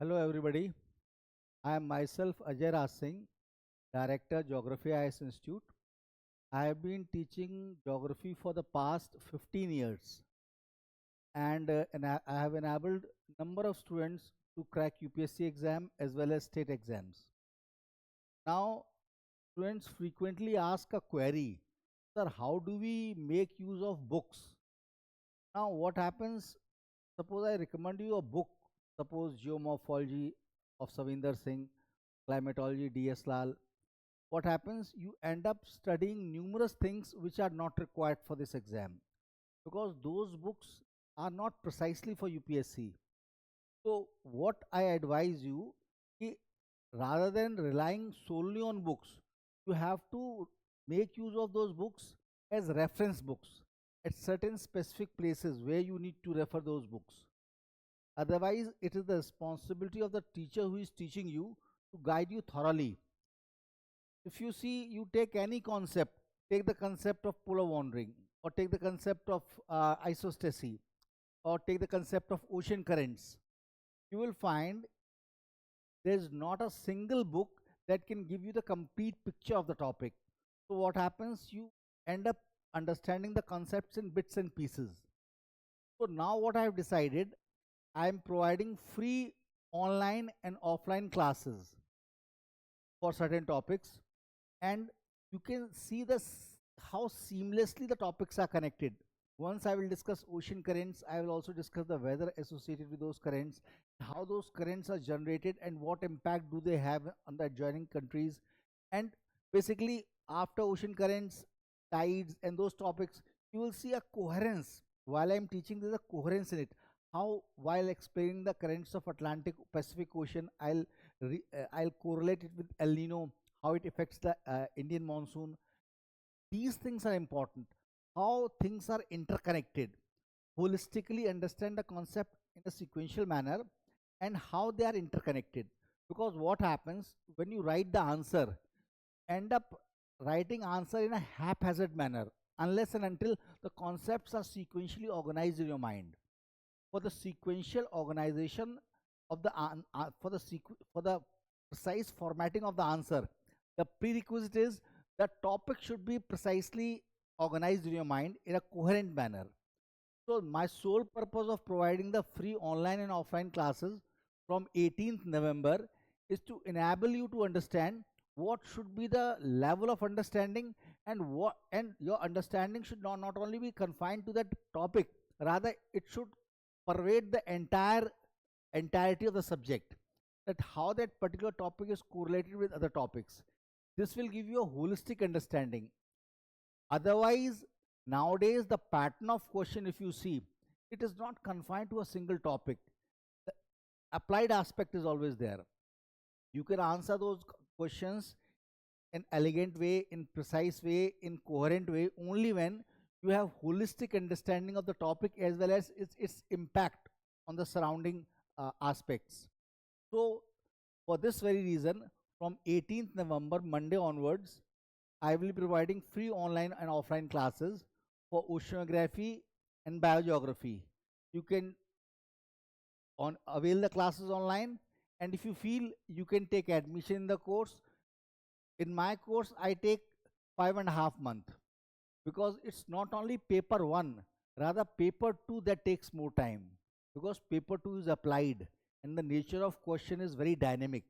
Hello everybody. I am myself Ajay Raj Singh, Director Geography IS Institute. I have been teaching geography for the past 15 years and I have enabled number of students to crack UPSC exam as well as state exams. Now students frequently ask a query, sir, how do we make use of books? Now what happens, suppose I recommend you a book, suppose Geomorphology of Savinder Singh, Climatology DS Lal. What happens, you end up studying numerous things which are not required for this exam because those books are not precisely for UPSC. So what I advise you, ki rather than relying solely on books, you have to make use of those books as reference books at certain specific places where you need to refer those books. Otherwise it is the responsibility of the teacher who is teaching you to guide you thoroughly. If you see, you take any concept, take the concept of polar wandering, or take the concept of isostasy, or take the concept of ocean currents, you will find there is not a single book that can give you the complete picture of the topic. So what happens, you end up understanding the concepts in bits and pieces. So now what I have decided, I am providing free online and offline classes for certain topics, and you can see how seamlessly the topics are connected. Once I will discuss ocean currents, I will also discuss the weather associated with those currents, how those currents are generated and what impact do they have on the adjoining countries. And basically after ocean currents, tides and those topics, you will see a coherence. While I am teaching, there's a coherence in it. How while explaining the currents of Atlantic Pacific Ocean, I'll correlate it with El Nino, how it affects the Indian monsoon. These things are important. How things are interconnected. Holistically understand the concept in a sequential manner and how they are interconnected. Because what happens when you write the answer, end up writing answer in a haphazard manner unless and until the concepts are sequentially organized in your mind. For the sequential organization of the for the precise formatting of the answer, the prerequisite is the topic should be precisely organized in your mind in a coherent manner. So my sole purpose of providing the free online and offline classes from 18th November is to enable you to understand what should be the level of understanding, and your understanding should not only be confined to that topic, rather it should pervade the entirety of the subject, that how that particular topic is correlated with other topics. This will give you a holistic understanding. Otherwise, nowadays the pattern of question, if you see, it is not confined to a single topic. The applied aspect is always there. You can answer those questions in elegant way, in precise way, in coherent way only when you have holistic understanding of the topic as well as its impact on the surrounding aspects. So for this very reason, from 18th November, Monday onwards, I will be providing free online and offline classes for oceanography and biogeography. You can avail the classes online, and if you feel, you can take admission in the course. In my course, I take 5.5 months because it's not only paper one, rather paper two that takes more time because paper two is applied and the nature of question is very dynamic.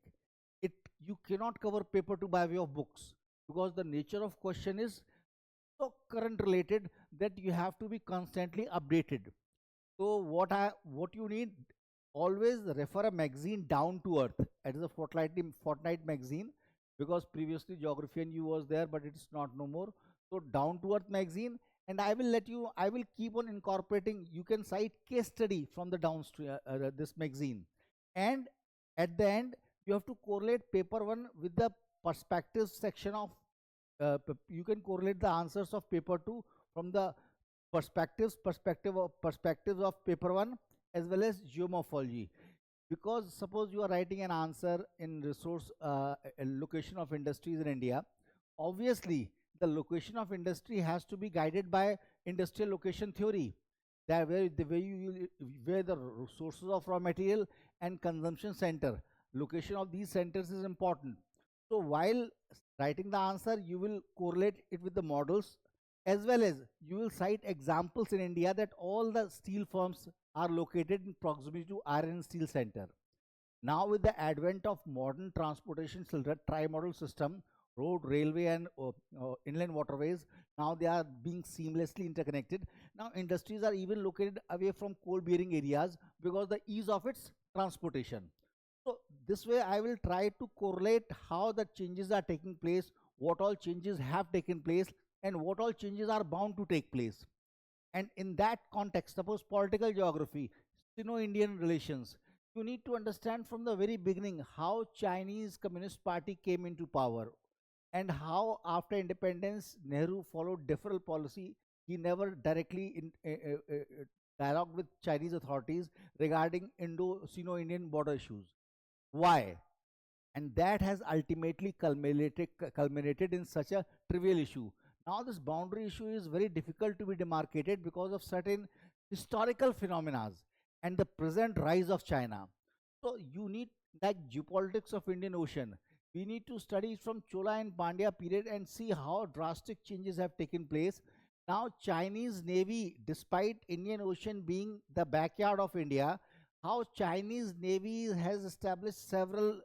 It You cannot cover paper two by way of books because the nature of question is so current related that you have to be constantly updated. So what you need, always refer a magazine Down to Earth. It is a fortnight magazine because previously Geography and You was there, but it's not no more. So Down to Earth magazine, and I will keep on incorporating. You can cite case study from the downstream this magazine, and at the end you have to correlate paper one with the perspective section of. You can correlate the answers of paper two from the perspectives of paper one as well as geomorphology, because suppose you are writing an answer in resource location of industries in India, obviously the location of industry has to be guided by industrial location theory. that where the way where the sources of raw material and consumption center, location of these centers is important. So while writing the answer, you will correlate it with the models, as well as you will cite examples in India that all the steel firms are located in proximity to iron and steel center. Now, with the advent of modern transportation tri-modal system, road, railway, and inland waterways, now they are being seamlessly interconnected. Now, industries are even located away from coal-bearing areas because the ease of its transportation. So, this way, I will try to correlate how the changes are taking place, what all changes have taken place, and what all changes are bound to take place. And in that context, suppose political geography, Sino-Indian relations, you need to understand from the very beginning how Chinese Communist Party came into power and how after independence Nehru followed different policy. He never directly dialogued with Chinese authorities regarding Indo-Sino-Indian border issues. Why? And that has ultimately culminated in such a trivial issue. Now this boundary issue is very difficult to be demarcated because of certain historical phenomena and the present rise of China. So you need, like geopolitics of Indian Ocean, we need to study from Chola and Pandya period and see how drastic changes have taken place. Now Chinese Navy, despite Indian Ocean being the backyard of India, how Chinese Navy has established several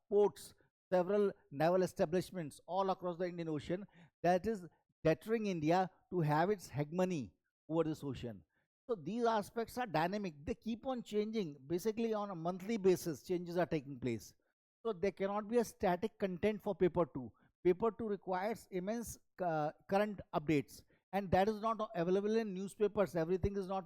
ports, several naval establishments all across the Indian Ocean, that is deterring India to have its hegemony over this ocean. So these aspects are dynamic. They keep on changing. Basically, on a monthly basis, changes are taking place. So there cannot be a static content for paper two. Paper two requires immense current updates, and that is not available in newspapers. Everything is not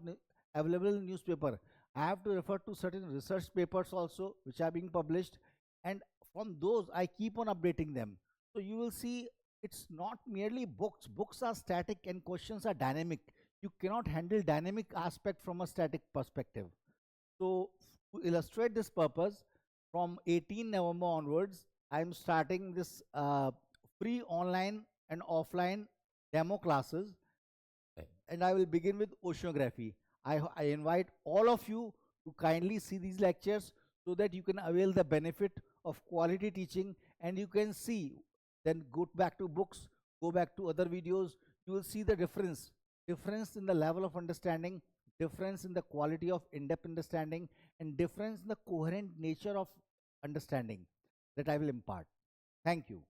available in newspaper. I have to refer to certain research papers also, which are being published, and from those I keep on updating them. So you will see it's not merely books. Books are static and questions are dynamic. You cannot handle dynamic aspect from a static perspective. So to illustrate this purpose, from 18 November onwards, I am starting this free online and offline demo classes, and I will begin with oceanography. I invite all of you to kindly see these lectures so that you can avail the benefit of quality teaching, and you can see, then go back to books, go back to other videos. You will see the difference in the level of understanding, difference in the quality of in-depth understanding, and difference in the coherent nature of understanding that I will impart. Thank you.